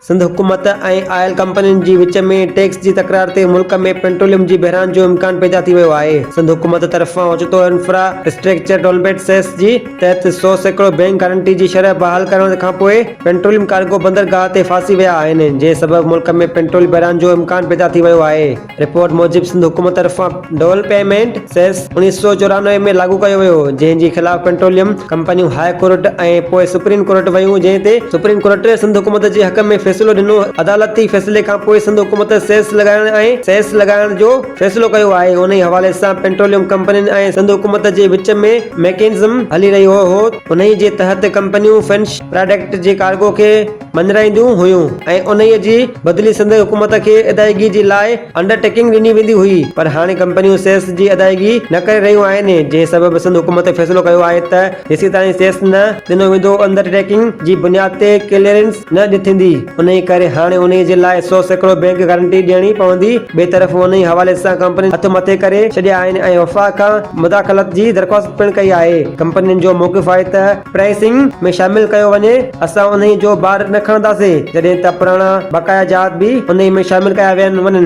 सिंध हुकूमत ऐं आयल कंपनियुनि जी विच में टैक्स जी तकरार ते मुल्क में पेट्रोलियम जी बहिरान जो इम्कान पैदा थी वियो आहे। सिंध हुकूमत तरफ़ां ओचितो इंफ्रास्ट्रक्चर डेवलपमेंट सेस जी तहत 100% बैंक गारंटी जी शरह बहाल करण खां पोइ पेट्रोलियम कार्गो बंदरगाह ते फासी विया आहिनि, जंहिं सबबि मुल्क में पेट्रोल बहिरान जो इम्कान पैदा थी वियो आहे। रिपोर्ट मूजिबि सिंध हुकूमत तरफ़ां डेवलपमेंट सेस 1994 में लागू कयो वियो, जंहिं जे ख़िलाफ़ पेट्रोलियम कंपनियूं हाई कोर्ट ऐं पोइ सुप्रीम कोर्ट वयूं, जंहिं ते सुप्रीम कोर्ट सिंध हुकूमत जे हक़ में फ़ैसिलो ॾिनो। अदालती फ़ैसिले खां पोइ सिंध हुकूमत सेस लॻाइण जो फ़ैसिलो कयो आहे। उन हवाले सां पेट्रोलियम कंपनियुनि ऐं सिंध हुकूमत जे विच में मैकेनिज़म हली रहियो हो। उन जे तहत कंपनियूं फिनिश प्रोडक्ट जे कार्गो खे मंझराईंदियूं हुयूं ऐं उन जी बदिली सिंध हुकूमत खे अदायगी जे लाइ अंडरटेकिंग ॾिनी वेंदी हुई, पर हाणे कंपनियूं सेस जी अदायगी न करे रहियूं आहिनि, जंहिं सबबि सिंध हुकूमत फ़ैसिलो कयो आहे त जेसीं ताईं सेस न ॾिनो वेंदो अंडरटेकिंग जी बुनियाद ते क्लियरेंस न थींदी। उन करे हाणे उन जे लाइ 100% बैंक गारंटी ॾियणी पवंदी। ॿिए तरफ़ उन हवाले सां कंपनी हथ मथे करे छॾिया आहिनि ऐं वफ़ा खां मुदाख़लत जी दरख़्वास्त पिणु कई आहे। कंपनियुनि जो मौक़िफ़ आहे त प्राइसिंग में शामिल कयो वञे। असां उन जो बार न खणंदासीं जॾहिं त पुराणा बकाया जात बि उन में शामिल कया वञनि।